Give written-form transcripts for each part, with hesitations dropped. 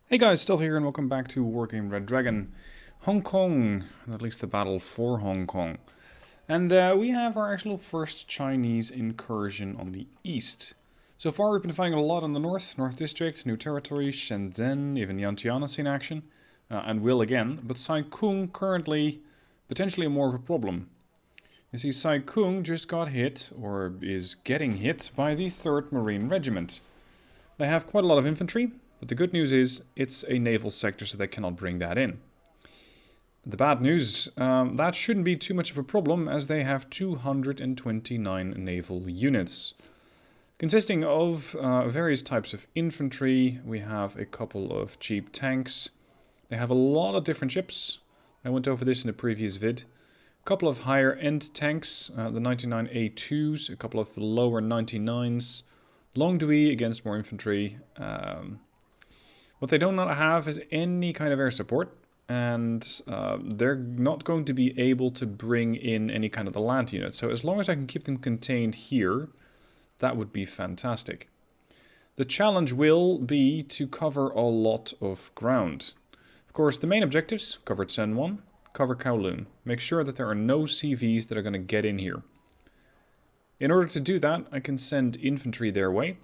Hey guys, Stealth here and welcome back to Wargame Red Dragon. Hong Kong, at least the battle for Hong Kong. And we have our actual first Chinese incursion on the east. So far we've been fighting a lot on the north, North District, New Territory, Shenzhen, even Yantiana's in action. And will again, but Sai Kung currently potentially more of a problem. You see, Sai Kung just got hit, or is getting hit, by the 3rd Marine Regiment. They have quite a lot of infantry. But the good news is, it's a naval sector, so they cannot bring that in. The bad news, that shouldn't be too much of a problem, as they have 229 naval units. Consisting of various types of infantry, we have a couple of cheap tanks. They have a lot of different ships. I went over this in the previous vid. A couple of higher end tanks, the 99A2s, a couple of the lower 99s. Long Dui against more infantry. What they do not have is any kind of air support, and they're not going to be able to bring in any kind of the land unit. So as long as I can keep them contained here, that would be fantastic. The challenge will be to cover a lot of ground. Of course, the main objectives, cover Sen 1, cover Kowloon. Make sure that there are no CVs that are going to get in here. In order to do that, I can send infantry their way.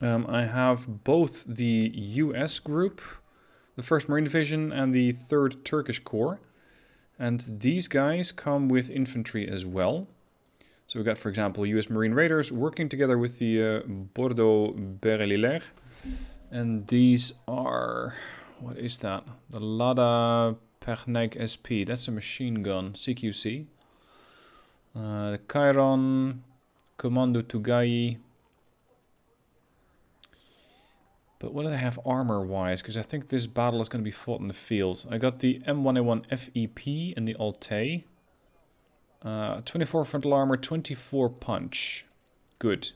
I have both the US group, the 1st Marine Division, and the 3rd Turkish Corps. And these guys come with infantry as well. So we got, for example, US Marine Raiders working together with the Bordeaux Berlilière. And these are, what is that? The Lada Perneg SP, that's a machine gun, CQC. The Chiron, Commando Tugai. But what do they have armor-wise? Because I think this battle is going to be fought in the field. I got the M1A1 FEP and the Altai. 24 frontal armor, 24 punch. Good.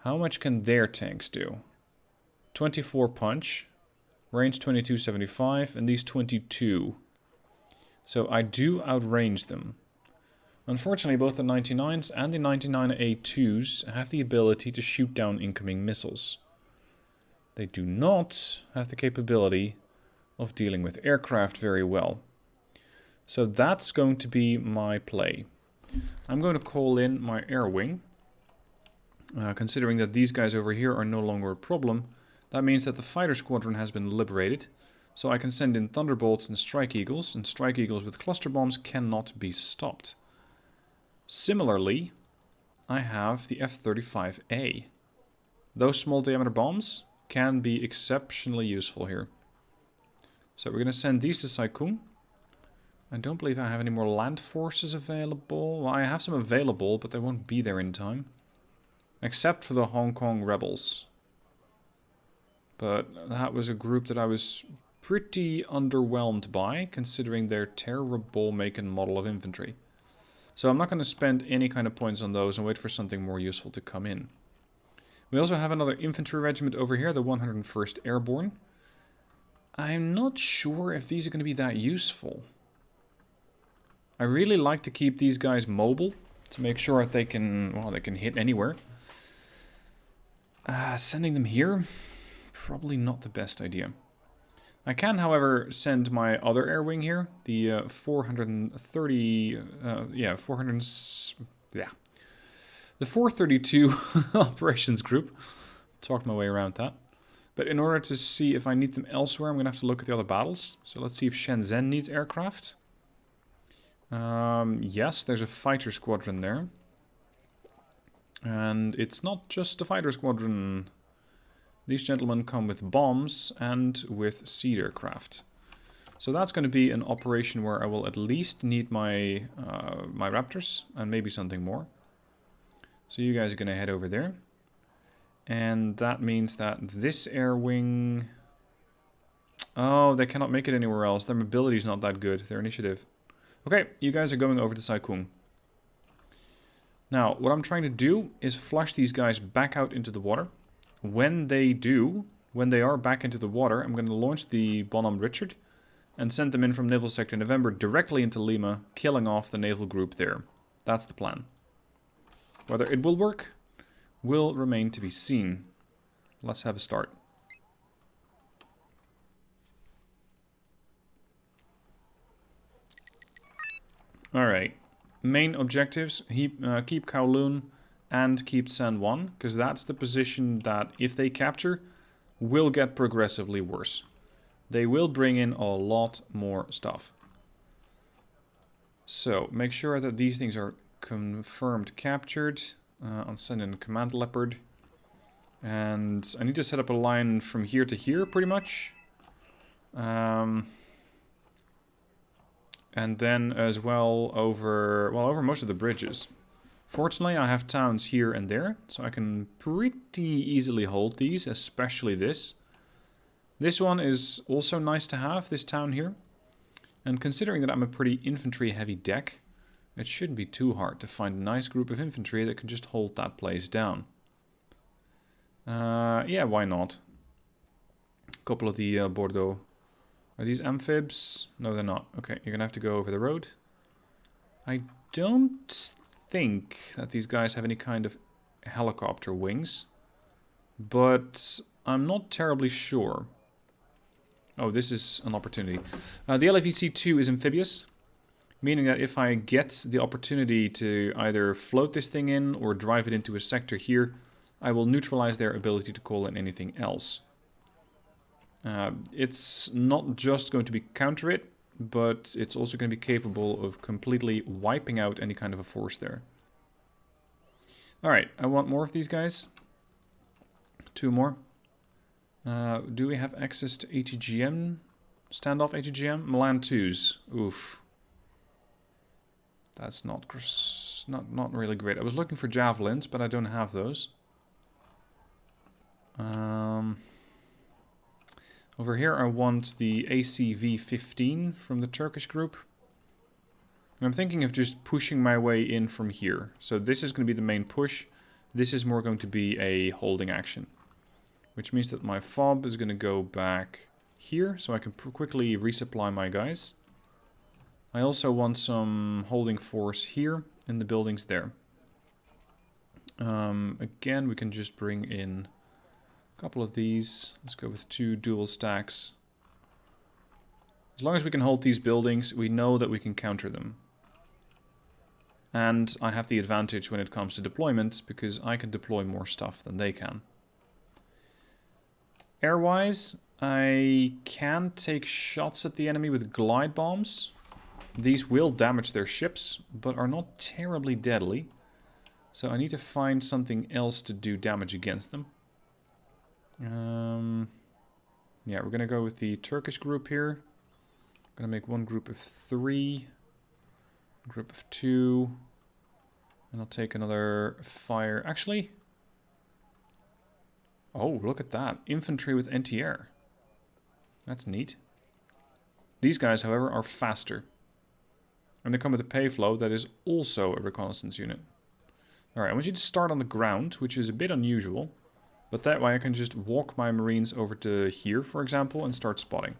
How much can their tanks do? 24 punch. Range 2275 and these 22. So I do outrange them. Unfortunately, both the 99s and the 99A2s have the ability to shoot down incoming missiles. They do not have the capability of dealing with aircraft very well. So that's going to be my play. I'm going to call in my air wing. Considering that these guys over here are no longer a problem, that means that the fighter squadron has been liberated. So I can send in Thunderbolts and Strike Eagles with cluster bombs cannot be stopped. Similarly, I have the F-35A. Those small diameter bombs can be exceptionally useful here. So we're going to send these to Sai Kung. I don't believe I have any more land forces available. Well, I have some available, but they won't be there in time. Except for the Hong Kong rebels. But that was a group that I was pretty underwhelmed by, considering their terrible make and model of infantry. So I'm not going to spend any kind of points on those and wait for something more useful to come in. We also have another infantry regiment over here, the 101st Airborne. I'm not sure if these are going to be that useful. I really like to keep these guys mobile to make sure that they can, well, they can hit anywhere. Sending them here, probably not the best idea. I can, however, send my other air wing here, the 432 operations group. Talked my way around that. But in order to see if I need them elsewhere, I'm going to have to look at the other battles. So let's see if Shenzhen needs aircraft. Yes, there's a fighter squadron there. And it's not just a fighter squadron. These gentlemen come with bombs and with seed aircraft. So that's going to be an operation where I will at least need my my Raptors and maybe something more. So you guys are going to head over there. And that means that this air wing... Oh, they cannot make it anywhere else. Their mobility is not that good. Their initiative. Okay, you guys are going over to Sai Kung. Now, what I'm trying to do is flush these guys back out into the water. When they are back into the water, I'm going to launch the Bonhomme Richard and send them in from Naval Sector November directly into Lima, killing off the naval group there. That's the plan. Whether it will work will remain to be seen. Let's have a start. Alright. Main objectives. Keep Kowloon and keep San Juan. Because that's the position that, if they capture, will get progressively worse. They will bring in a lot more stuff. So, make sure that these things are confirmed captured. I'll send in Command Leopard. And I need to set up a line from here to here, pretty much. And then as well over most of the bridges. Fortunately, I have towns here and there, so I can pretty easily hold these, especially this. This one is also nice to have, this town here. And considering that I'm a pretty infantry-heavy deck, it shouldn't be too hard to find a nice group of infantry that can just hold that place down. Yeah, why not? A couple of the Bordeaux. Are these amphibs? No, they're not. Okay, you're gonna have to go over the road. I don't think that these guys have any kind of helicopter wings, but I'm not terribly sure. Oh, this is an opportunity. The LFEC-2 is amphibious, meaning that if I get the opportunity to either float this thing in or drive it into a sector here, I will neutralize their ability to call in anything else. It's not just going to be counter it, but it's also going to be capable of completely wiping out any kind of a force there. Alright, I want more of these guys. 2 more. Do we have access to ATGM? Standoff ATGM? Milan 2s. Oof. That's not really great. I was looking for javelins, but I don't have those. Over here I want the ACV-15 from the Turkish group. And I'm thinking of just pushing my way in from here. So this is going to be the main push. This is more going to be a holding action. Which means that my FOB is going to go back here, so I can quickly resupply my guys. I also want some holding force here in the buildings there. Again, we can just bring in a couple of these. Let's go with 2 dual stacks. As long as we can hold these buildings, we know that we can counter them. And I have the advantage when it comes to deployment, because I can deploy more stuff than they can. Airwise, I can take shots at the enemy with glide bombs. These will damage their ships, but are not terribly deadly. So I need to find something else to do damage against them. Yeah, we're going to go with the Turkish group here. I'm going to make one group of 3, group of 2, and I'll take another fire. Actually, oh, look at that. Infantry with anti-air. That's neat. These guys, however, are faster. And they come with a pay flow that is also a reconnaissance unit. Alright, I want you to start on the ground, which is a bit unusual. But that way I can just walk my Marines over to here, for example, and start spotting.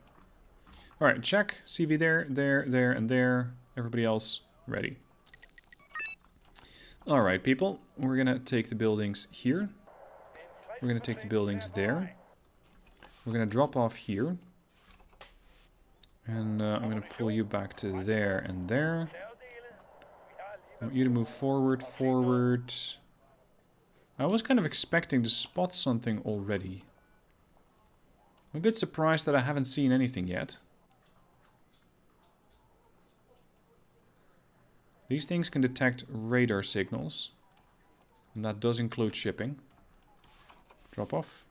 Alright, check. CV there, there, and there. Everybody else, ready. Alright, people. We're going to take the buildings here. We're going to take the buildings there. We're going to drop off here. And I'm going to pull you back to there and there. I want you to move forward, forward. I was kind of expecting to spot something already. I'm a bit surprised that I haven't seen anything yet. These things can detect radar signals. And that does include shipping. Drop off.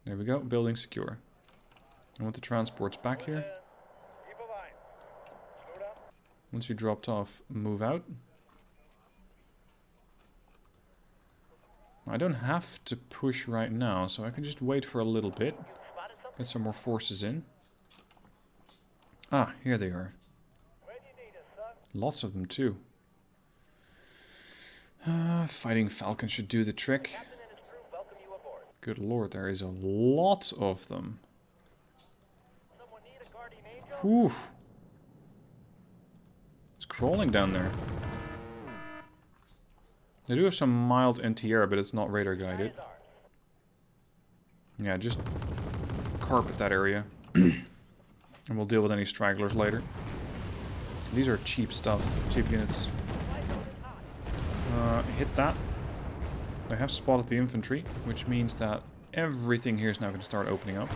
There we go, building secure. I want the transports back here. Once you dropped off, move out. I don't have to push right now, so I can just wait for a little bit. Get some more forces in. Ah, here they are. Lots of them too. Fighting Falcon should do the trick. Good lord, there is a lot of them. Whew. It's crawling down there. They do have some mild anti-air, but it's not radar guided. Yeah, just carpet that area. And we'll deal with any stragglers later. These are cheap stuff, cheap units. Hit that. I have spotted the infantry, which means that everything here is now going to start opening up.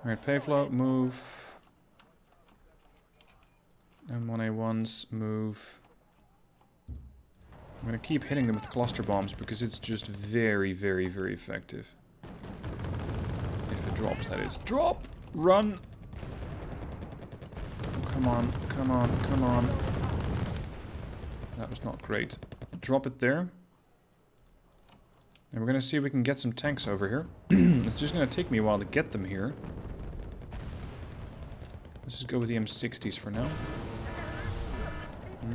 Alright, Pavlo, move. M1A1s, move. I'm going to keep hitting them with cluster bombs because it's just very, very, very effective. If it drops, that is. Drop! Run! Come on, come on, come on. That was not great. Drop it there. And we're going to see if we can get some tanks over here. It's just going to take me a while to get them here. Let's just go with the M60s for now.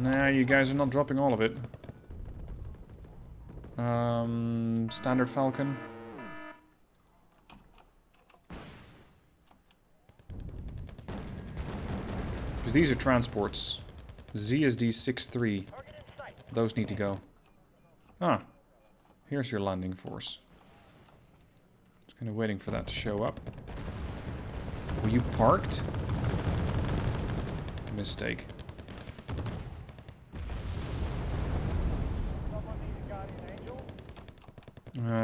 Nah, you guys are not dropping all of it. Standard Falcon. Because these are transports. ZSD 6-3. Those need to go. Ah. Here's your landing force. Just kind of waiting for that to show up. Were you parked? Mistake.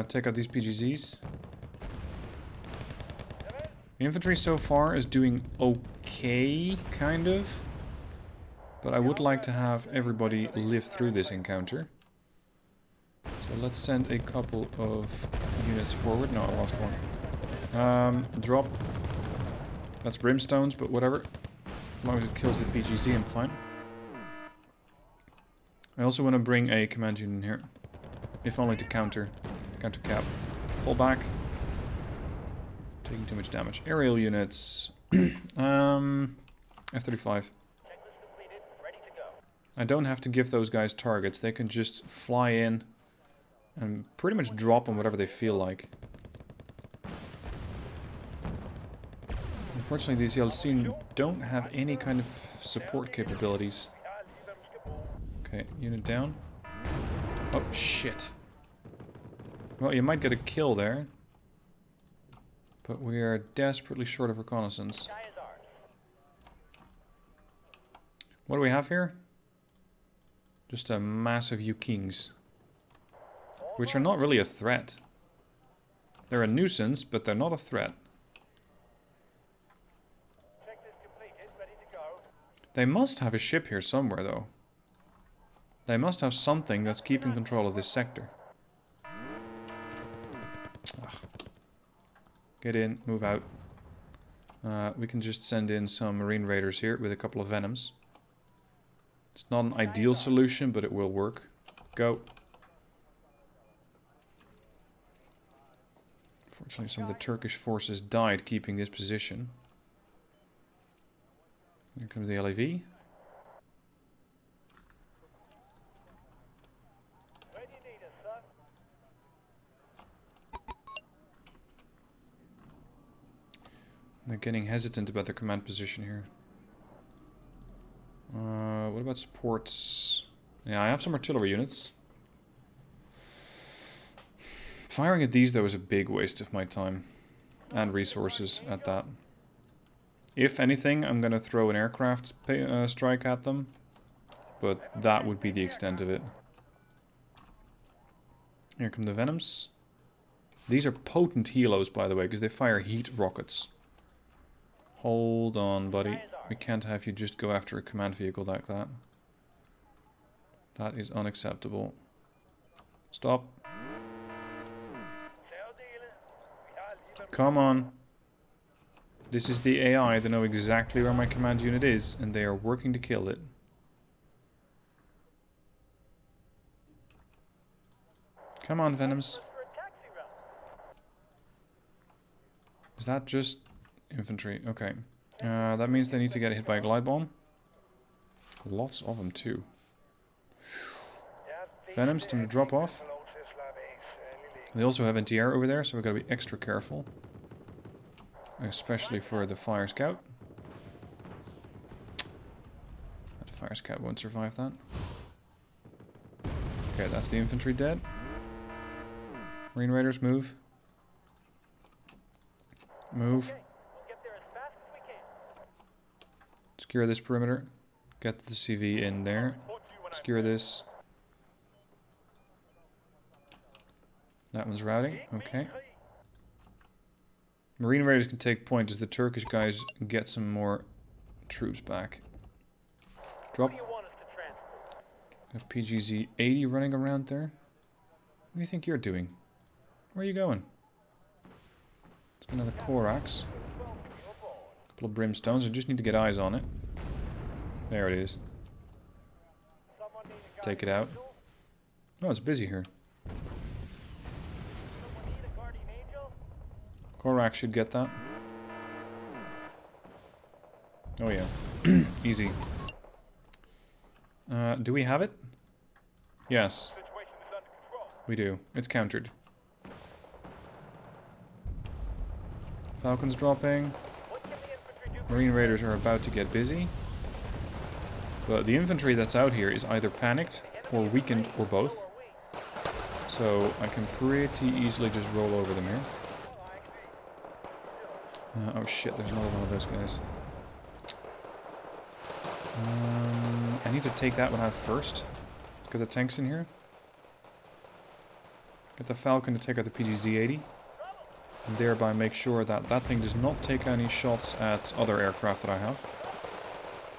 Take out these PGZs. The infantry so far is doing okay, kind of. But I would like to have everybody live through this encounter. So let's send a couple of units forward. No, I lost one. Drop. That's brimstones, but whatever. As long as it kills the PGZ, I'm fine. I also want to bring a command unit in here. If only to counter cap. Fall back. Taking too much damage. Aerial units. F-35. I don't have to give those guys targets. They can just fly in and pretty much drop on whatever they feel like. Unfortunately, these YLC don't have any kind of support capabilities. Okay, unit down. Oh, shit. Well, you might get a kill there. But we are desperately short of reconnaissance. What do we have here? Just a massive U-Kings. Which are not really a threat. They're a nuisance, but they're not a threat. They must have a ship here somewhere, though. They must have something that's keeping control of this sector. Ugh. Get in, move out. We can just send in some Marine Raiders here with a couple of Venoms. It's not an ideal solution, but it will work. Go. Fortunately, some of the Turkish forces died keeping this position. Here comes the LAV. They're getting hesitant about their command position here. What about supports? Yeah, I have some artillery units. Firing at these, though, is a big waste of my time. And resources at that. If anything, I'm going to throw an aircraft strike at them. But that would be the extent of it. Here come the Venoms. These are potent helos, by the way, because they fire heat rockets. Hold on, buddy. We can't have you just go after a command vehicle like that. That is unacceptable. Stop. Come on. This is the AI. They know exactly where my command unit is, and they are working to kill it. Come on, Venoms. Is that just infantry? Okay. That means they need to get hit by a glide bomb. Lots of them, too. Venoms, time to drop off. They also have anti-air over there, so we've got to be extra careful. Especially for the fire scout. That fire scout won't survive that. Okay, that's the infantry dead. Marine Raiders, move. Move. Secure this perimeter. Get the CV in there. Secure this. That one's routing. Okay. Marine Raiders can take point as the Turkish guys get some more troops back. Drop. Got PGZ-80 running around there. What do you think you're doing? Where are you going? Let's get another Korax. A couple of Brimstones. I just need to get eyes on it. There it is. Take it out. Oh, it's busy here. Korax should get that. Oh yeah. Easy. Do we have it? Yes. We do. It's countered. Falcons dropping. Marine Raiders are about to get busy. But the infantry that's out here is either panicked or weakened or both. So I can pretty easily just roll over them here. Oh shit, there's another one of those guys. I need to take that one out first. Let's get the tanks in here. Get the Falcon to take out the PGZ-80. And thereby make sure that that thing does not take any shots at other aircraft that I have.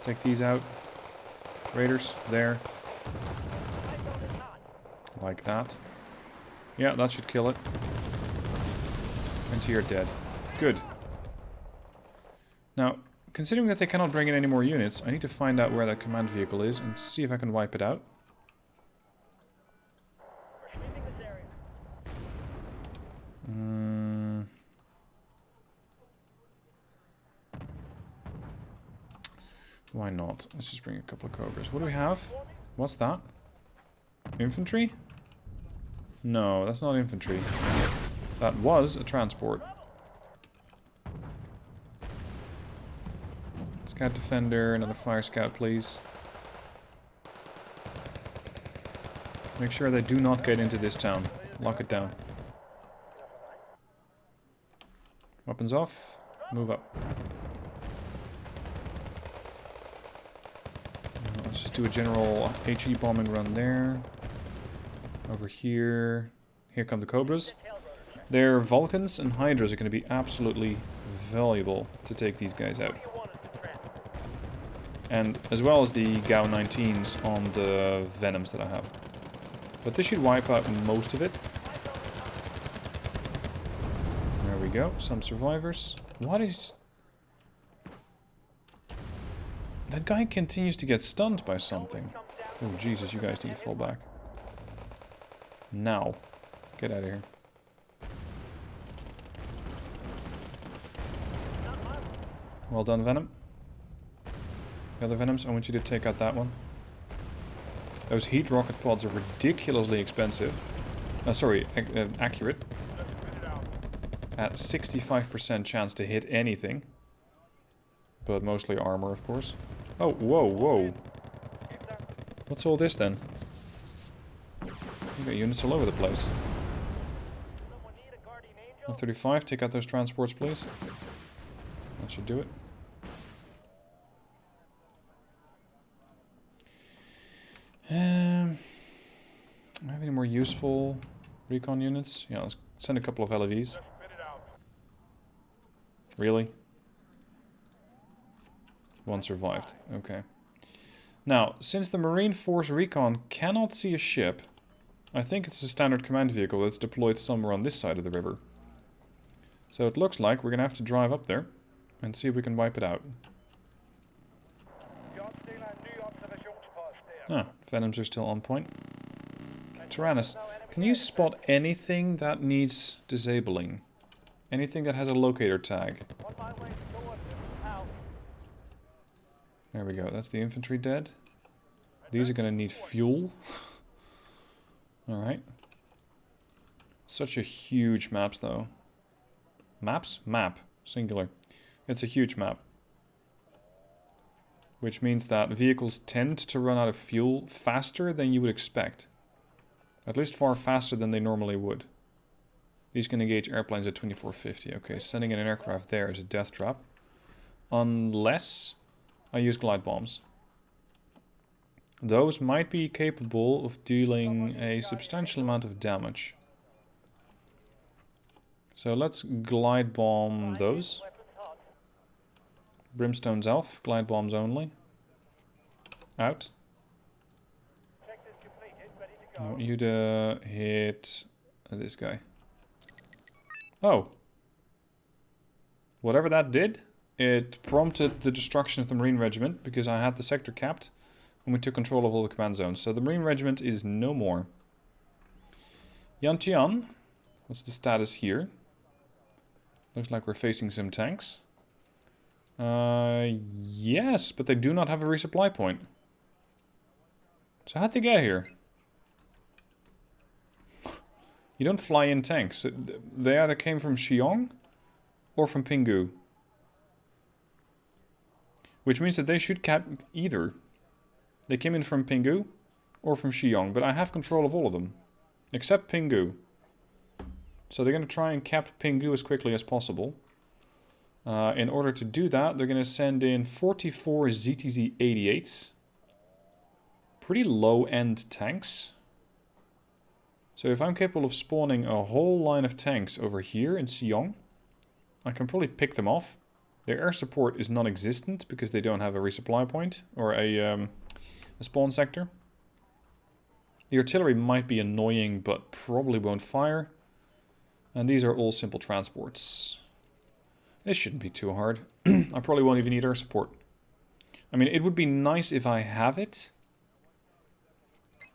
Take these out. Raiders, there. Like that. Yeah, that should kill it. And you're dead. Good. Now, considering that they cannot bring in any more units, I need to find out where that command vehicle is and see if I can wipe it out. Why not? Let's just bring a couple of Cobras. What do we have? What's that? Infantry? No, that's not infantry. That was a transport. Scout Defender, another Fire Scout, please. Make sure they do not get into this town. Lock it down. Weapons off. Move up. Let's just do a general HE bombing run there. Over here. Here come the Cobras. Their Vulcans and Hydras are going to be absolutely valuable to take these guys out. And as well as the GAU-19s on the Venoms that I have. But this should wipe out most of it. There we go. Some survivors. What is... That guy continues to get stunned by something. Oh, Jesus, you guys need to fall back. Now. Get out of here. Well done, Venom. The other Venoms, I want you to take out that one. Those heat rocket pods are ridiculously expensive. Accurate. At 65% chance to hit anything. But mostly armor, of course. Oh, whoa, whoa. What's all this then? You got units all over the place. F-35, take out those transports, please. That should do it. Do I have any more useful recon units? Yeah, let's send a couple of LAVs. Really? One survived. Okay. Now, since the Marine Force Recon cannot see a ship, I think it's a standard command vehicle that's deployed somewhere on this side of the river. So it looks like we're going to have to drive up there and see if we can wipe it out. Ah, Venoms are still on point. Tyrannus, can you spot anything that needs disabling? Anything that has a locator tag? There we go, that's the infantry dead. These are going to need fuel. Alright. Such a huge maps though. Maps? Map. Singular. It's a huge map. Which means that vehicles tend to run out of fuel faster than you would expect. At least far faster than they normally would. These can engage airplanes at 2450. Okay, sending in an aircraft there is a death trap. Unless I use glide bombs. Those might be capable of dealing a substantial amount of damage. So let's glide bomb those. Brimstone's elf, glide bombs only. Out. I want you to hit this guy. Oh. Whatever that did, it prompted the destruction of the Marine Regiment because I had the sector capped when we took control of all the command zones. So the Marine Regiment is no more. Yantian, what's the status here? Looks like we're facing some tanks. Yes, but they do not have a resupply point. So how'd they get here? You don't fly in tanks. They either came from Xiong or from Pinggu. Which means that they should cap either. They came in from Pinggu or from Xiong, but I have control of all of them. Except Pinggu. So they're going to try and cap Pinggu as quickly as possible. In order to do that, they're going to send in 44 ZTZ-88s. Pretty low-end tanks. So if I'm capable of spawning a whole line of tanks over here in Xiong, I can probably pick them off. Their air support is non-existent because they don't have a resupply point or a spawn sector. The artillery might be annoying, but probably won't fire. And these are all simple transports. This shouldn't be too hard. I probably won't even need air support. I mean, it would be nice if I have it.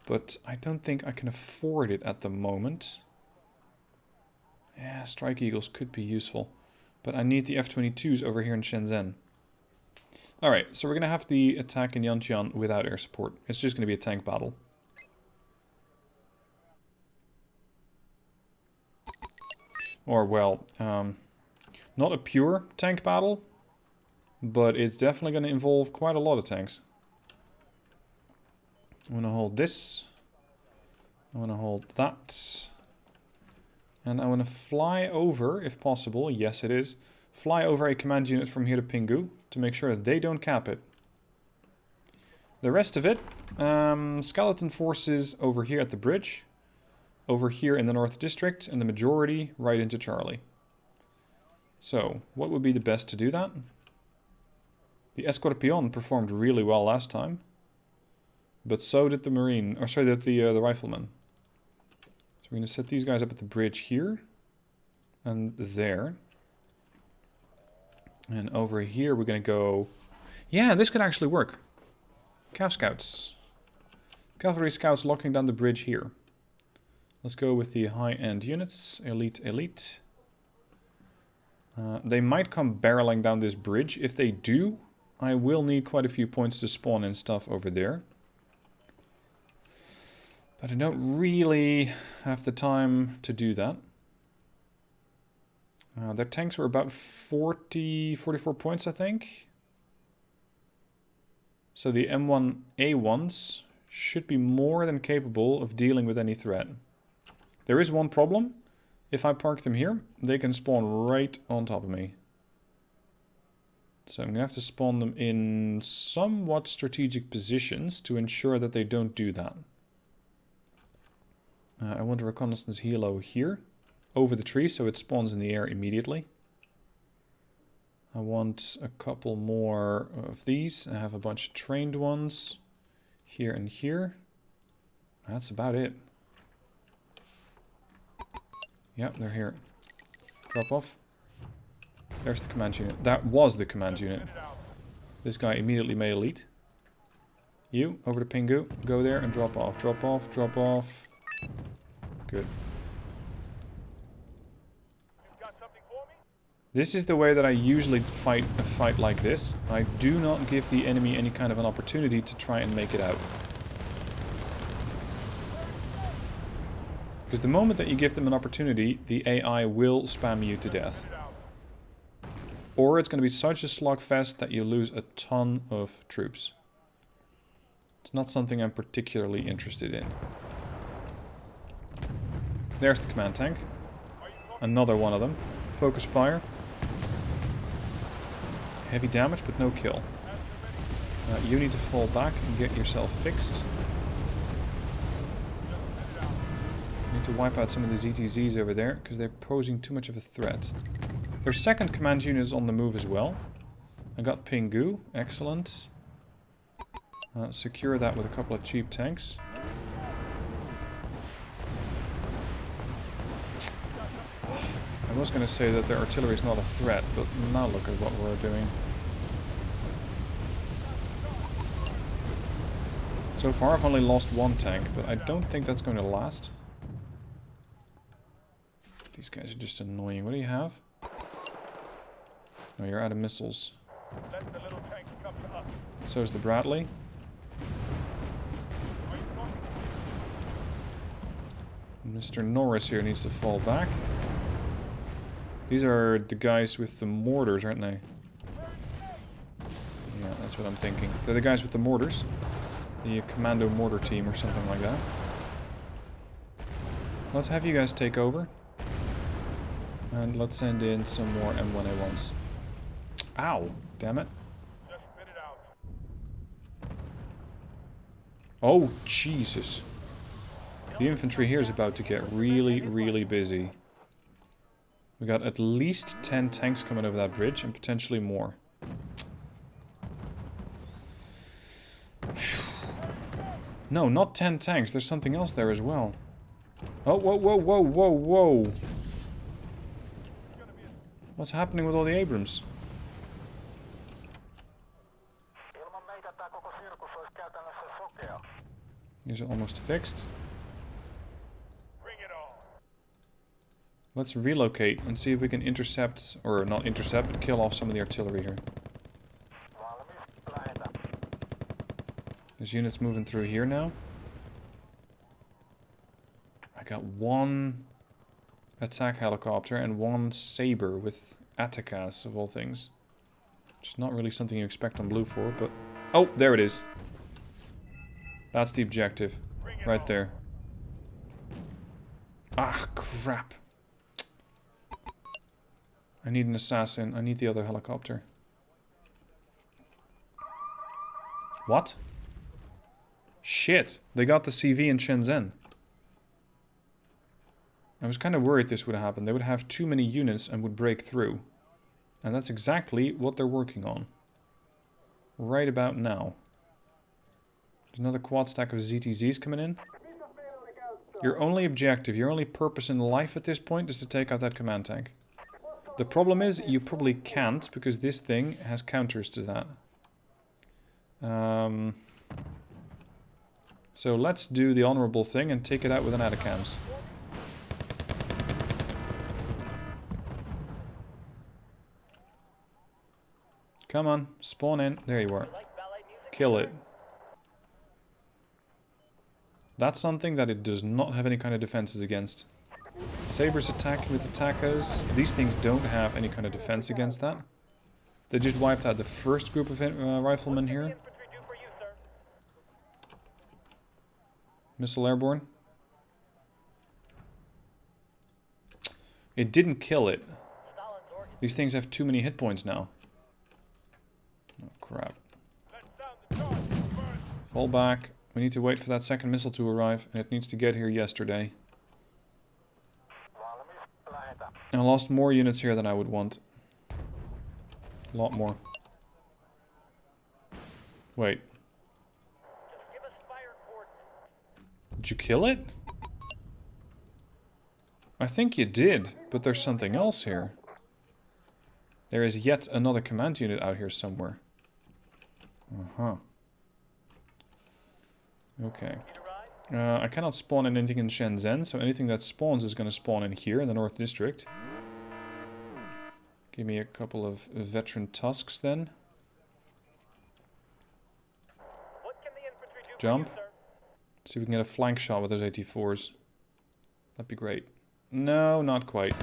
But I don't think I can afford it at the moment. Yeah, Strike Eagles could be useful. But I need the F-22s over here in Shenzhen. Alright, so we're going to have the attack in Yantian without air support. It's just going to be a tank battle. Or, well, not a pure tank battle, but it's definitely going to involve quite a lot of tanks. I'm going to hold this. I'm going to hold that. And I want to fly over, if possible, yes it is, fly over a command unit from here to Pinggu to make sure that they don't cap it. The rest of it, skeleton forces over here at the bridge, over here in the North District, and the majority right into Charlie. So, what would be the best to do that? The Escorpion performed really well last time, but so did the Marine, or sorry, the Rifleman. So we're going to set these guys up at the bridge here, and there. And over here we're going to go... Yeah, this could actually work. Cav Scouts. Cavalry Scouts locking down the bridge here. Let's go with the high-end units. Elite, elite. They might come barreling down this bridge. If they do, I will need quite a few points to spawn in stuff over there. But I don't really have the time to do that. Their tanks were about 44 points, I think. So the M1A1s should be more than capable of dealing with any threat. There is one problem. If I park them here, they can spawn right on top of me. So I'm going to have to spawn them in somewhat strategic positions to ensure that they don't do that. I want a reconnaissance helo here, over the tree, so it spawns in the air immediately. I want a couple more of these. I have a bunch of trained ones here and here. That's about it. Yep, they're here. Drop off. There's the command unit. That was the command unit. This guy immediately made elite. You, over to Pinggu. Go there and drop off. Drop off, drop off. Good. This is the way that I usually fight a fight like this. I do not give the enemy any kind of an opportunity to try and make it out. Because the moment that you give them an opportunity, the AI will spam you to death. Or it's going to be such a slugfest that you lose a ton of troops. It's not something I'm particularly interested in. There's the command tank. Another one of them. Focus fire. Heavy damage, but no kill. You need to fall back and get yourself fixed. You need to wipe out some of the ZTZs over there, because they're posing too much of a threat. Their second command unit is on the move as well. I got Pingu, excellent. Secure that with a couple of cheap tanks. I was going to say that their artillery is not a threat, but now look at what we're doing. So far I've only lost one tank, but I don't think that's going to last. These guys are just annoying. What do you have? No, you're out of missiles. So is the Bradley. Mr. Norris here needs to fall back. These are the guys with the mortars, aren't they? Yeah, that's what I'm thinking. They're the guys with the mortars. The commando mortar team or something like that. Let's have you guys take over. And let's send in some more M1A1s. Ow! Damn it. Oh, Jesus. The infantry here is about to get really, really busy. We got at least 10 tanks coming over that bridge, and potentially more. No, not 10 tanks. There's something else there as well. Oh, whoa, whoa, whoa, whoa, whoa. What's happening with all the Abrams? These are almost fixed. Let's relocate and see if we can intercept, or not intercept, but kill off some of the artillery here. There's units moving through here now. I got one attack helicopter and one Sabre with Atticas, of all things. Which is not really something you expect on Blue 4, but... Oh, there it is. That's the objective. Right there. Ah, crap. I need an assassin. I need the other helicopter. What? Shit. They got the CV in Shenzhen. I was kind of worried this would happen. They would have too many units and would break through. And that's exactly what they're working on. Right about now. There's another quad stack of ZTZs coming in. Your only objective, your only purpose in life at this point is to take out that command tank. The problem is, you probably can't, because this thing has counters to that. So let's do the honorable thing and take it out with an Atacams. Come on, spawn in. There you are. Kill it. That's something that it does not have any kind of defenses against. Sabres attacking with attackers. These things don't have any kind of defense against that. They just wiped out the first group of riflemen here. Missile airborne. It didn't kill it. These things have too many hit points now. Oh, crap. Fall back. We need to wait for that second missile to arrive, and it needs to get here yesterday. I lost more units here than I would want. A lot more. Wait. Did you kill it? I think you did, but there's something else here. There is yet another command unit out here somewhere. Uh-huh. Okay. I cannot spawn in anything in Shenzhen, so anything that spawns is going to spawn in here in the North District. Give me a couple of veteran tusks then. Jump. See if we can get a flank shot with those 84s. That'd be great. No, not quite.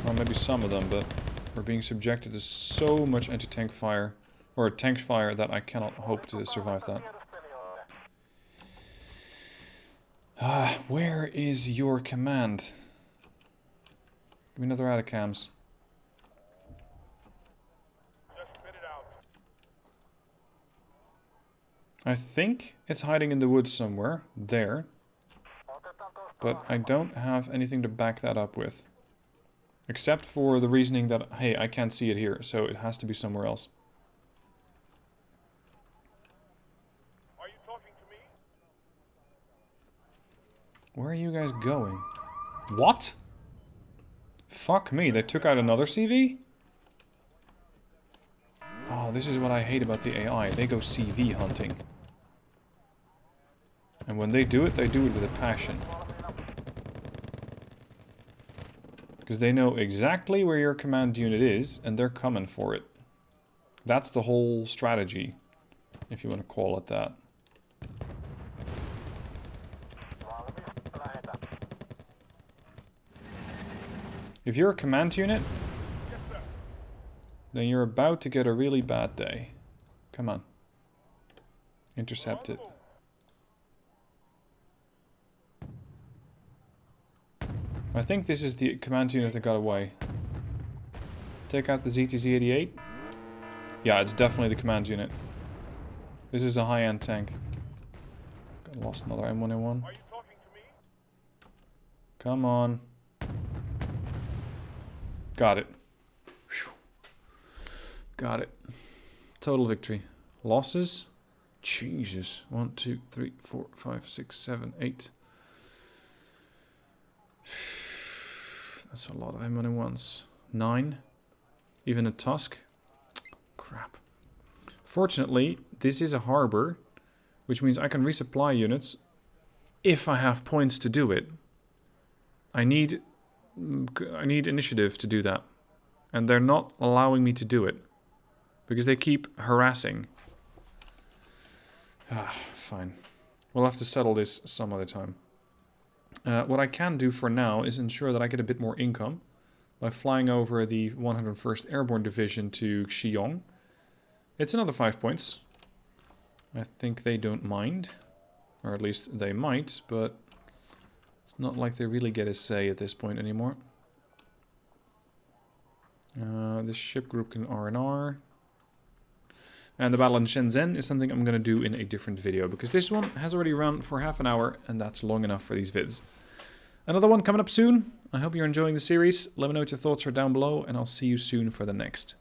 Well, maybe some of them, but we're being subjected to so much anti-tank fire, or tank fire, that I cannot hope to survive that. Ah, where is your command? Give me another Atacams. I think it's hiding in the woods somewhere. There. But I don't have anything to back that up with. Except for the reasoning that, hey, I can't see it here, so it has to be somewhere else. Are you talking to me? Where are you guys going? What? Fuck me, they took out another CV? Oh, this is what I hate about the AI. They go CV hunting. And when they do it with a passion. Because they know exactly where your command unit is, and they're coming for it. That's the whole strategy, if you want to call it that. If you're a command unit, then you're about to get a really bad day. Come on. Intercept it. I think this is the command unit that got away. Take out the ZTZ-88. Yeah, it's definitely the command unit. This is a high-end tank. I lost another M1A1. Are you talking to me? Come on. Got it. Whew. Got it. Total victory. Losses? Jesus. 1, 2, 3, 4, 5, 6, 7, 8. That's a lot of M1A1s. 9. Even a Tusk. Crap. Fortunately, this is a harbor, which means I can resupply units if I have points to do it. I need initiative to do that. And they're not allowing me to do it. Because they keep harassing. Fine. We'll have to settle this some other time. What I can do for now is ensure that I get a bit more income by flying over the 101st Airborne Division to Xiong. It's another 5 points. I think they don't mind. Or at least they might, but it's not like they really get a say at this point anymore. This ship group can R&R. And the battle in Shenzhen is something I'm going to do in a different video, because this one has already run for half an hour, and that's long enough for these vids. Another one coming up soon. I hope you're enjoying the series. Let me know what your thoughts are down below, and I'll see you soon for the next.